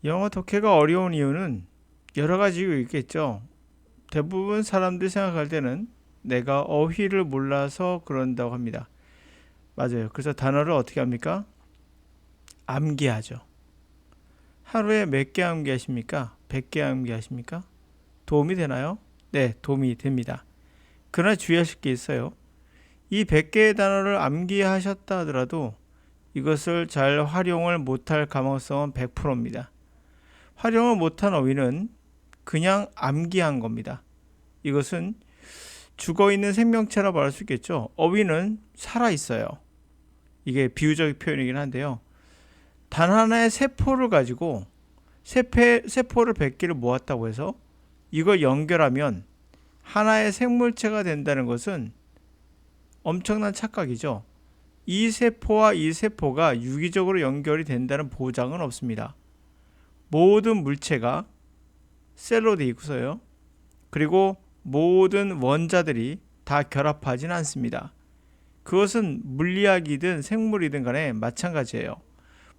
영어 독해가 어려운 이유는 여러 가지가 있겠죠. 대부분 사람들이 생각할 때는 내가 어휘를 몰라서 그런다고 합니다. 맞아요. 그래서 단어를 어떻게 합니까? 암기하죠. 하루에 몇 개 암기하십니까? 100개 암기하십니까? 도움이 되나요? 네, 도움이 됩니다. 그러나 주의하실 게 있어요. 이 100개의 단어를 암기하셨다 하더라도 이것을 잘 활용을 못할 가능성은 100%입니다. 활용을 못한 어휘는 그냥 암기한 겁니다. 이것은 죽어있는 생명체라고 말할 수 있겠죠. 어휘는 살아있어요. 이게 비유적 표현이긴 한데요. 단 하나의 세포를 가지고 세포를 100개를 모았다고 해서 이걸 연결하면 하나의 생물체가 된다는 것은 엄청난 착각이죠. 이 세포와 이 세포가 유기적으로 연결이 된다는 보장은 없습니다. 모든 물체가 셀로 돼 있고서요. 그리고 모든 원자들이 다 결합하진 않습니다. 그것은 물리학이든 생물이든 간에 마찬가지예요.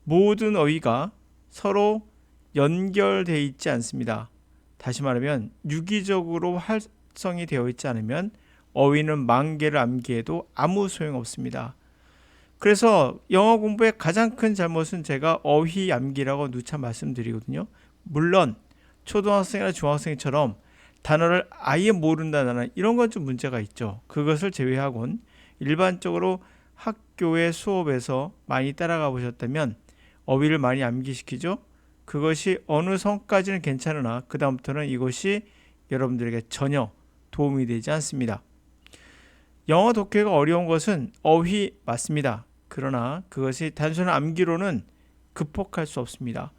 모든 어휘가 서로 연결되어 있지 않습니다. 다시 말하면 유기적으로 활성이 되어 있지 않으면 어휘는 만 개를 암기해도 아무 소용없습니다. 그래서 영어 공부의 가장 큰 잘못은 제가 어휘 암기라고 누차 말씀드리거든요. 물론 초등학생이나 중학생처럼 단어를 아예 모른다는 이런 건 좀 문제가 있죠. 그것을 제외하고는 일반적으로 학교의 수업에서 많이 따라가 보셨다면 어휘를 많이 암기시키죠. 그것이 어느 선까지는 괜찮으나 그 다음부터는 이것이 여러분들에게 전혀 도움이 되지 않습니다. 영어 독해가 어려운 것은 어휘 맞습니다. 그러나 그것이 단순한 암기로는 극복할 수 없습니다.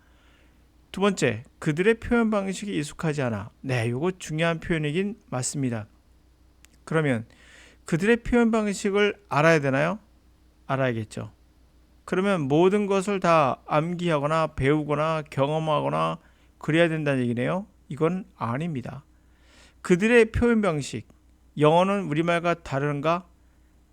두 번째, 그들의 표현 방식이 익숙하지 않아. 네, 이거 중요한 표현이긴 맞습니다. 그러면 그들의 표현 방식을 알아야 되나요? 알아야겠죠. 그러면 모든 것을 다 암기하거나 배우거나 경험하거나 그래야 된다는 얘기네요. 이건 아닙니다. 그들의 표현 방식, 영어는 우리말과 다른가?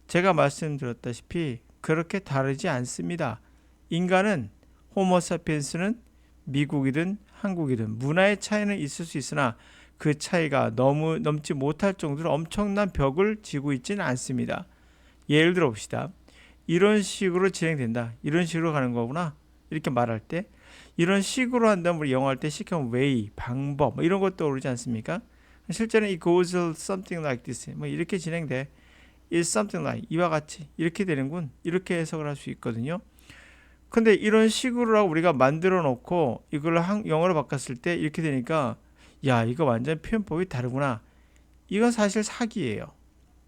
제가 말씀드렸다시피 그렇게 다르지 않습니다. 인간은 호모사피엔스는 미국이든 한국이든 문화의 차이는 있을 수 있으나 그 차이가 너무 넘지 못할 정도로 엄청난 벽을 지고 있지는 않습니다. 예를 들어 봅시다. 이런 식으로 진행된다. 이런 식으로 가는 거구나. 이렇게 말할 때 이런 식으로 한다면 우리 영어 할 때 시키면 way, 방법 이런 것도 떠오르지 않습니까? 실제는 it goes something like this. 이렇게 진행돼. It's something like 이와 같이 이렇게 되는군. 이렇게 해석을 할 수 있거든요. 근데 이런 식으로 우리가 만들어 놓고 이걸 영어로 바꿨을 때 이렇게 되니까 야 이거 완전 표현법이 다르구나. 이건 사실 사기예요.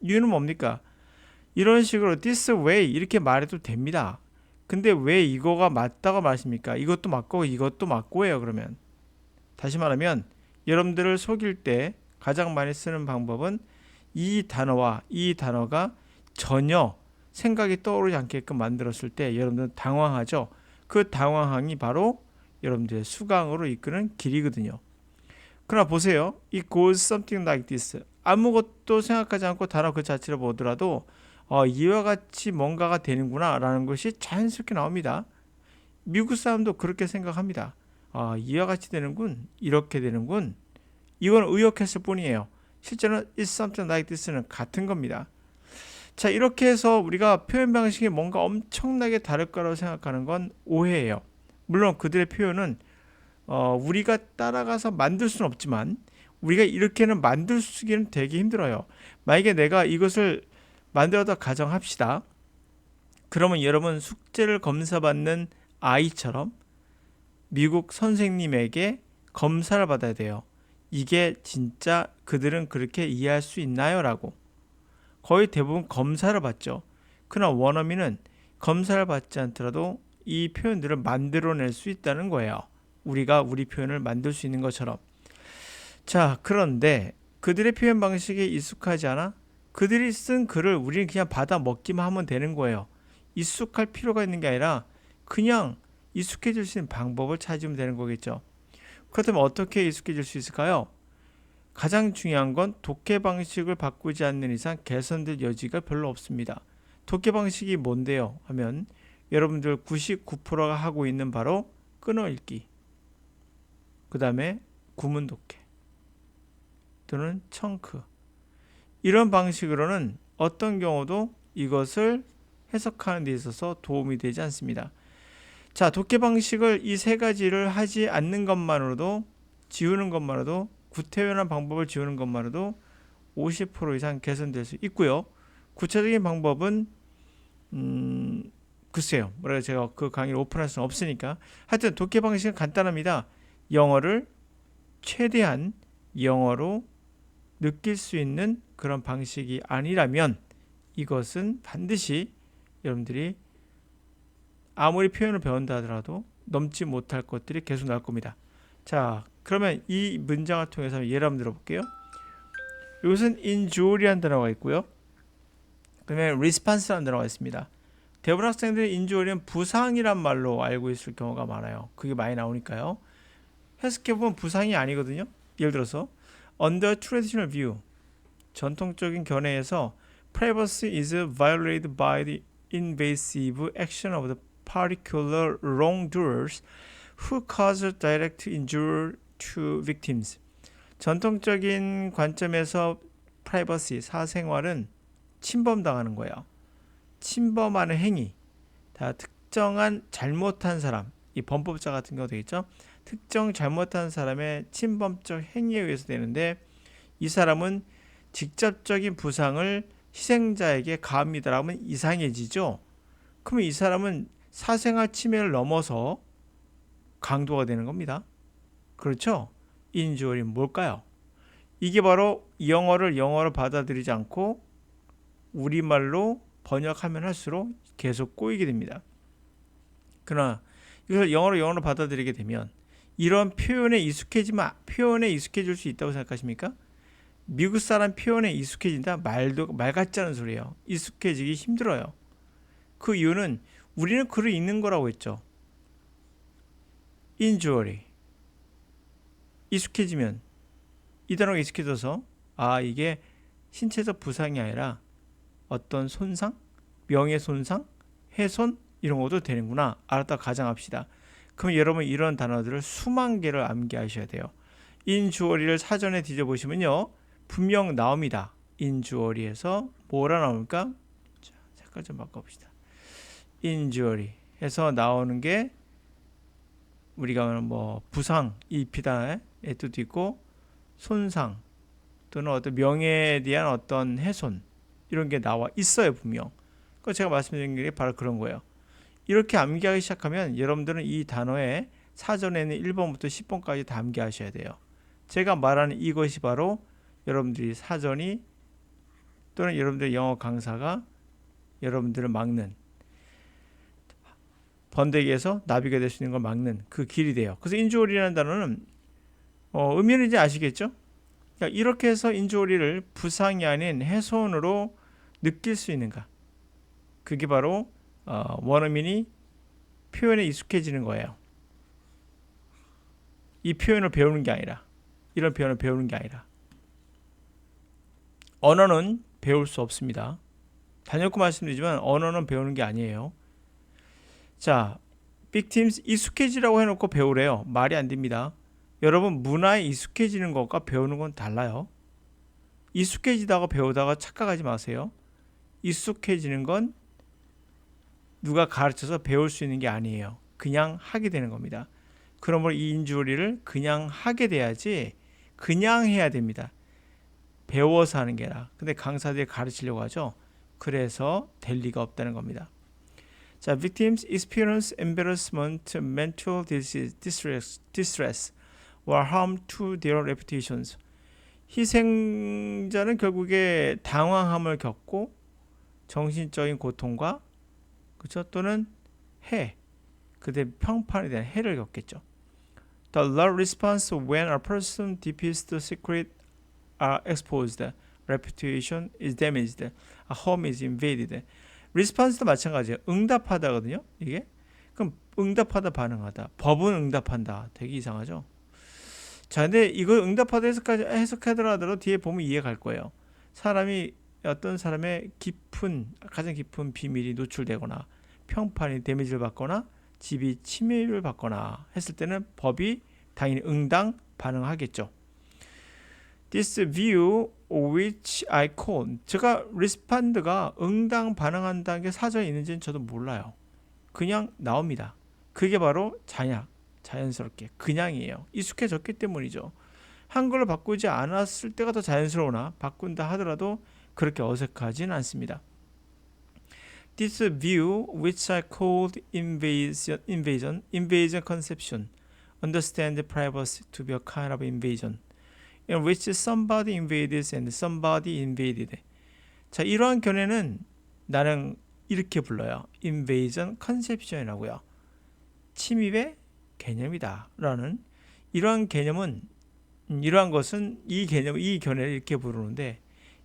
이유는 뭡니까? 이런 식으로 this way 이렇게 말해도 됩니다. 근데 왜 이거가 맞다고 말씀입니까? 이것도 맞고 이것도 맞고예요. 그러면 다시 말하면 여러분들을 속일 때 가장 많이 쓰는 방법은 이 단어와 이 단어가 전혀 생각이 떠오르지 않게끔 만들었을 때 여러분들은 당황하죠. 그 당황함이 바로 여러분들의 수강으로 이끄는 길이거든요. 그러나 보세요. It goes something like this. 아무것도 생각하지 않고 단어 그 자체를 보더라도 이와 같이 뭔가가 되는구나 라는 것이 자연스럽게 나옵니다. 미국 사람도 그렇게 생각합니다. 이와 같이 되는군. 이렇게 되는군. 이건 의역했을 뿐이에요. 실제로는 it's something like this는 같은 겁니다. 자, 이렇게 해서 우리가 표현 방식이 뭔가 엄청나게 다를 거라고 생각하는 건 오해예요. 물론 그들의 표현은 우리가 따라가서 만들 수는 없지만 우리가 이렇게는 만들 수기는 되게 힘들어요. 만약에 내가 이것을 만들어다 가정합시다. 그러면 여러분 숙제를 검사받는 아이처럼 미국 선생님에게 검사를 받아야 돼요. 이게 진짜 그들은 그렇게 이해할 수 있나요? 라고. 거의 대부분 검사를 받죠. 그러나 원어민은 검사를 받지 않더라도 이 표현들을 만들어낼 수 있다는 거예요. 우리가 우리 표현을 만들 수 있는 것처럼. 자, 그런데 그들의 표현 방식에 익숙하지 않아? 그들이 쓴 글을 우리는 그냥 받아 먹기만 하면 되는 거예요. 익숙할 필요가 있는 게 아니라 그냥 익숙해질 수 있는 방법을 찾으면 되는 거겠죠. 그렇다면 어떻게 익숙해질 수 있을까요? 가장 중요한 건 독해 방식을 바꾸지 않는 이상 개선될 여지가 별로 없습니다. 독해 방식이 뭔데요? 하면 여러분들 99%가 하고 있는 바로 끊어읽기. 그 다음에 구문 독해 또는 청크, 이런 방식으로는 어떤 경우도 이것을 해석하는 데 있어서 도움이 되지 않습니다. 자, 독해 방식을 이 세 가지를 하지 않는 것만으로도, 지우는 것만으로도, 구태연한 방법을 지우는 것만으로도 50% 이상 개선될 수 있고요. 구체적인 방법은 글쎄요, 뭐라 제가 그 강의를 오픈할 수는 없으니까. 하여튼 독해 방식은 간단합니다. 영어를 최대한 영어로 느낄 수 있는 그런 방식이 아니라면 이것은 반드시 여러분들이 아무리 표현을 배운다 하더라도 넘지 못할 것들이 계속 나올 겁니다. 자, 그러면 이 문장을 통해서 예를 한번 들어볼게요. 이것은 injuri라는 단어가 있고요. 그다음에 response라는 단어가 있습니다. 대부분 학생들이 injuri는 부상이란 말로 알고 있을 경우가 많아요. 그게 많이 나오니까요. 해석해보면 부상이 아니거든요. 예를 들어서 under traditional view, 전통적인 견해에서 privacy is violated by the invasive action of the particular wrongdoers who cause direct injury to victims. 전통적인 관점에서 프라이버시, 사생활은 침범당하는 거예요. 침범하는 행위, 다 특정한 잘못한 사람, 이 범법자 같은 경우 되겠죠. 특정 잘못한 사람의 침범적 행위에 의해서 되는데, 이 사람은 직접적인 부상을 희생자에게 가합니다라면 이상해지죠. 그러면 이 사람은 사생활 침해를 넘어서 강도가 되는 겁니다. 그렇죠? 인주얼이 뭘까요? 이게 바로 영어를 영어로 받아들이지 않고 우리말로 번역하면 할수록 계속 꼬이게 됩니다. 그러나 이걸 영어로 받아들이게 되면 이런 표현에 익숙해질 수 있다고 생각하십니까? 미국 사람 표현에 익숙해진다? 말 같지 않은 소리예요. 익숙해지기 힘들어요. 그 이유는 우리는 글을 읽는 거라고 했죠. injury. 익숙해지면, 이 단어가 익숙해져서 이게 신체적 부상이 아니라 어떤 손상, 명예손상, 훼손 이런 것도 되는구나 알았다 가정합시다. 그럼 여러분 이런 단어들을 수만 개를 암기하셔야 돼요. injury를 사전에 뒤져보시면요 분명 나옵니다. injury에서 뭐라 나올까? 자, 색깔 좀 바꿔봅시다. injury 해서 나오는 게 우리가 뭐 부상 입히다의 뜻도 있고 손상 또는 어떤 명예에 대한 어떤 훼손 이런 게 나와 있어요 분명. 그 제가 말씀드린 게 바로 그런 거예요. 이렇게 암기하기 시작하면 여러분들은 이 단어에 사전에는 1번부터 10번까지 다 암기하셔야 돼요. 제가 말하는 이것이 바로 여러분들이 사전이 또는 여러분들의 영어 강사가 여러분들을 막는 번데기에서 나비가 될 수 있는 걸 막는 그 길이 돼요. 그래서 인주얼이라는 단어는 의미는 이제 아시겠죠? 그러니까 이렇게 해서 인주얼이를 부상이 아닌 훼손으로 느낄 수 있는가? 그게 바로 원어민이 표현에 익숙해지는 거예요. 이 표현을 배우는 게 아니라, 이런 표현을 배우는 게 아니라. 언어는 배울 수 없습니다. 단연코 말씀드리지만 언어는 배우는 게 아니에요. 자, victims 익숙해지라고 해놓고 배우래요. 말이 안 됩니다. 여러분 문화에 익숙해지는 것과 배우는 건 달라요. 익숙해지다가 배우다가 착각하지 마세요. 익숙해지는 건 누가 가르쳐서 배울 수 있는 게 아니에요. 그냥 하게 되는 겁니다. 그러므로 이 인주리를 그냥 하게 돼야지 그냥 해야 됩니다. 배워서 하는 게 아니라. 근데 강사들이 가르치려고 하죠. 그래서 될 리가 없다는 겁니다. 자, victims experience embarrassment, mental distress or harm to their reputations. 희생자는 결국에 당황함을 겪고 정신적인 고통과 그렇죠? 또는 그들의 평판에 대한 해를 겪겠죠. The law response when a person deepest secret are exposed, reputation is damaged, a home is invaded. response도 마찬가지예요. 응답하다거든요. 이게 그럼 응답하다 반응하다. 법은 응답한다. 되게 이상하죠. 자, 근데 이걸 응답하다 해석하더라도 뒤에 보면 이해갈 거예요. 어떤 사람의 가장 깊은 비밀이 노출되거나 평판이 데미지를 받거나 집이 침해를 받거나 했을 때는 법이 당연히 응당 반응하겠죠. This view which I call 제가 respond가 응당 반응한다는 게 사전에 있는지는 저도 몰라요. 그냥 나옵니다. 그게 바로 자연스럽게 그냥이에요. 익숙해졌기 때문이죠. 한글을 바꾸지 않았을 때가 더 자연스러우나 바꾼다 하더라도 그렇게 어색하진 않습니다. This view, which I called invasion conception, understand privacy to be a kind of invasion, in which somebody invades and somebody invaded. 자, 이러한 견해는 나는 이렇게 불러요. invasion conception이라고요. 침입의 개념이다. 라는 이러한 개념은 이러한 것은 이 견해를 이렇게 부르는데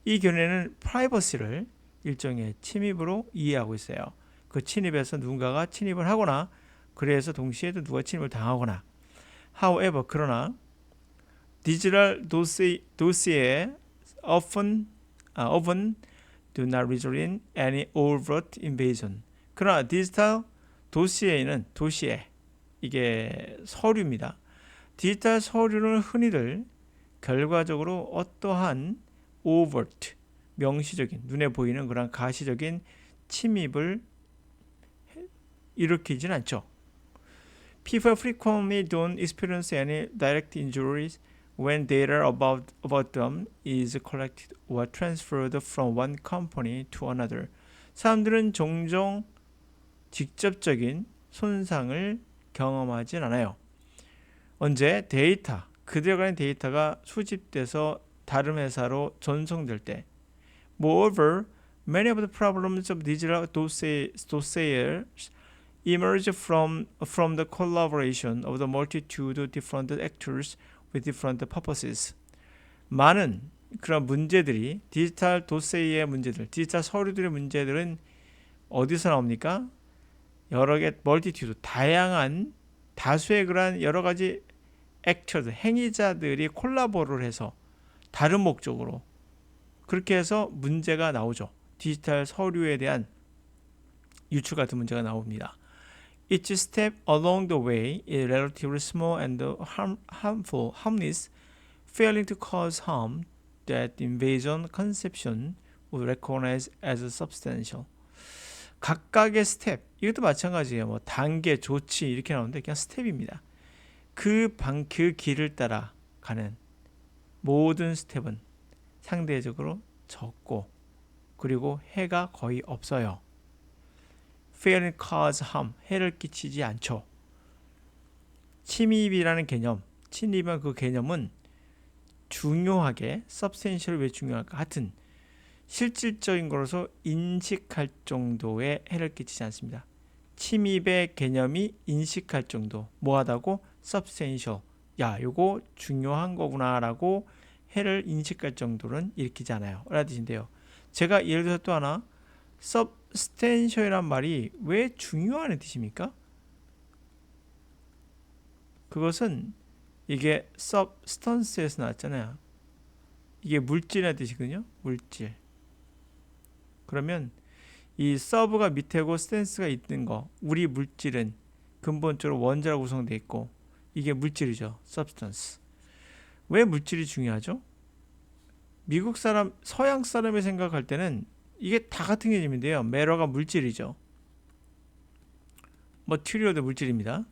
이 견해는 프라이버시를 일종의 침입으로 이해하고 있어요. 그 침입에서 누군가가 침입을 하거나 그래서 동시에 또 누가 침입을 당하거나 however 그러나 디지털 도시에 often do not result in any overt invasion. 그러나 디지털 도시에 이게 서류입니다. 디지털 서류는 흔히들 결과적으로 어떠한 overt 명시적인 눈에 보이는 그런 가시적인 침입을 일으키진 않죠. People frequently don't experience any direct injuries when data about them is collected or transferred from one company to another. 사람들은 종종 직접적인 손상을 경험하진 않아요. 언제 그들에 관한 데이터가 수집돼서 다른 회사로 전송될 때. Moreover, many of the problems of digital dossiers emerge from the collaboration of the multitude of different actors with different purposes. 많은 그런 문제들이 디지털 도세이의 문제들, 디지털 서류들의 문제들은 어디서 나옵니까? 여러 개 멀티튜드 다양한 다수의 그러한 여러 가지 액터들 행위자들이 콜라보를 해서 다른 목적으로 그렇게 해서 문제가 나오죠. 디지털 서류에 대한 유출 같은 문제가 나옵니다. Each step along the way is relatively small and harmless, failing to cause harm that invasion conception would recognize as substantial. 각각의 스텝, 이것도 마찬가지예요. 뭐 단계, 조치 이렇게 나오는데 그냥 스텝입니다. 그 길을 따라 가는 모든 스텝은 상대적으로 적고 그리고 해가 거의 없어요. Failing to cause harm, 해를 끼치지 않죠. 침입이라는 개념, 침입한 그 개념은 중요하게, substantial 왜 중요할까? 하여튼 실질적인 거로서 인식할 정도의 해를 끼치지 않습니다. 침입의 개념이 인식할 정도, 뭐하다고? substantial, 야 요거 중요한 거구나라고 해를 인식할 정도는 일으키지 않아요. 라는 뜻인데요. 제가 예를 들어서 또 하나 substantial이란 말이 왜 중요한 뜻입니까? 그것은 이게 substance에서 나왔잖아요. 이게 물질이라는 뜻이거든요. 물질. 그러면 이 sub가 밑에고 stance가 있는 거, 우리 물질은 근본적으로 원자로 구성되어 있고 이게 물질이죠. substance. 왜 물질이 중요하죠? 미국 사람, 서양 사람이 생각할 때는 이게 다 같은 개념인데요. matter가 물질이죠. material도 물질입니다.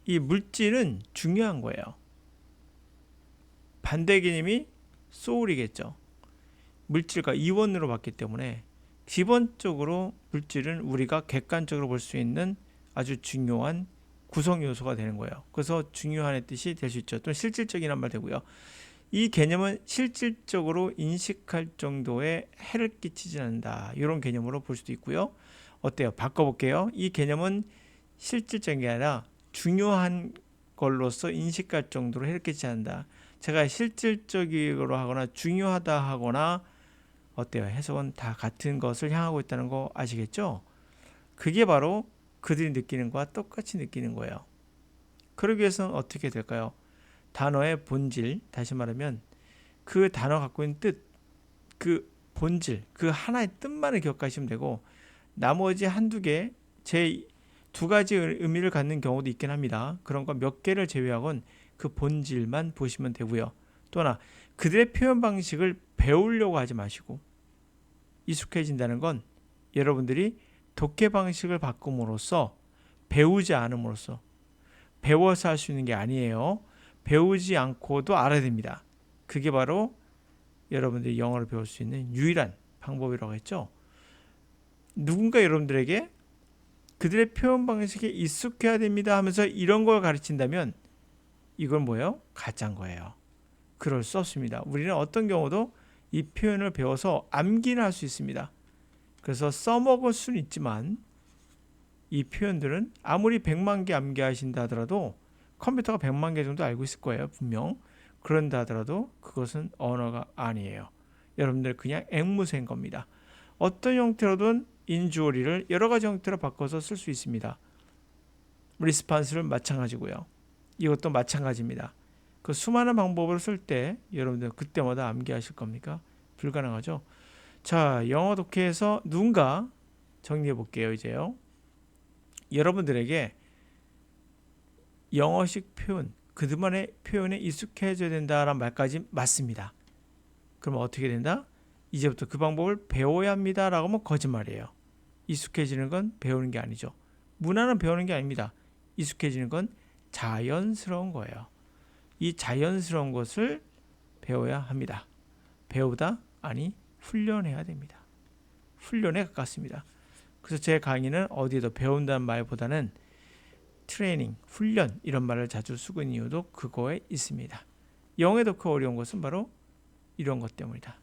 이 물질은 중요한 거예요. 반대 개념이 soul이겠죠. 물질과 이원으로 봤기 때문에 기본적으로 물질은 우리가 객관적으로 볼 수 있는 아주 중요한 구성 요소가 되는 거예요. 그래서 중요한의 뜻이 될 수 있죠. 또는 실질적이란 말 되고요. 이 개념은 실질적으로 인식할 정도의 해를 끼치지 않는다. 이런 개념으로 볼 수도 있고요. 어때요? 바꿔볼게요. 이 개념은 실질적인 게 아니라 중요한 걸로서 인식할 정도로 해를 끼치지 않는다. 제가 실질적으로 하거나 중요하다 하거나 어때요? 해석은 다 같은 것을 향하고 있다는 거 아시겠죠? 그게 바로 그들이 느끼는 것과 똑같이 느끼는 거예요. 그러기 위해서는 어떻게 될까요? 단어의 본질, 다시 말하면 그 단어 갖고 있는 뜻, 그 본질, 그 하나의 뜻만을 기억하시면 되고 나머지 한두 개, 제 두 가지 의미를 갖는 경우도 있긴 합니다. 그런 거 몇 개를 제외하곤 그 본질만 보시면 되고요. 또 하나, 그들의 표현 방식을 배우려고 하지 마시고, 익숙해진다는 건 여러분들이 독해 방식을 바꿈으로써 배우지 않음으로써 배워서 할 수 있는 게 아니에요. 배우지 않고도 알아야 됩니다. 그게 바로 여러분들이 영어를 배울 수 있는 유일한 방법이라고 했죠. 누군가 여러분들에게 그들의 표현 방식에 익숙해야 됩니다 하면서 이런 걸 가르친다면 이건 뭐예요? 가짜인 거예요. 그럴 수 없습니다. 우리는 어떤 경우도 이 표현을 배워서 암기를 할 수 있습니다. 그래서 써먹을 수는 있지만 이 표현들은 아무리 100만 개 암기하신다 하더라도 컴퓨터가 100만 개 정도 알고 있을 거예요. 분명. 그런다 하더라도 그것은 언어가 아니에요. 여러분들 그냥 앵무새인 겁니다. 어떤 형태로든 인주어리를 여러 가지 형태로 바꿔서 쓸 수 있습니다. 리스판스는 마찬가지고요. 이것도 마찬가지입니다. 그 수많은 방법으로 쓸 때 여러분들 그때마다 암기하실 겁니까? 불가능하죠. 자, 영어 독해에서 누군가 정리해 볼게요. 이제요. 여러분들에게 영어식 표현, 그들만의 표현에 익숙해져야 된다라는 말까지 맞습니다. 그럼 어떻게 된다? 이제부터 그 방법을 배워야 합니다라고 하면 거짓말이에요. 익숙해지는 건 배우는 게 아니죠. 문화는 배우는 게 아닙니다. 익숙해지는 건 자연스러운 거예요. 이 자연스러운 것을 배워야 합니다. 배우다? 아니, 훈련해야 됩니다. 훈련에 가깝습니다. 그래서 제 강의는 어디에도 배운다는 말보다는 트레이닝, 훈련 이런 말을 자주 쓰고 있는 이유도 그거에 있습니다. 영어에 더 어려운 것은 바로 이런 것 때문이다.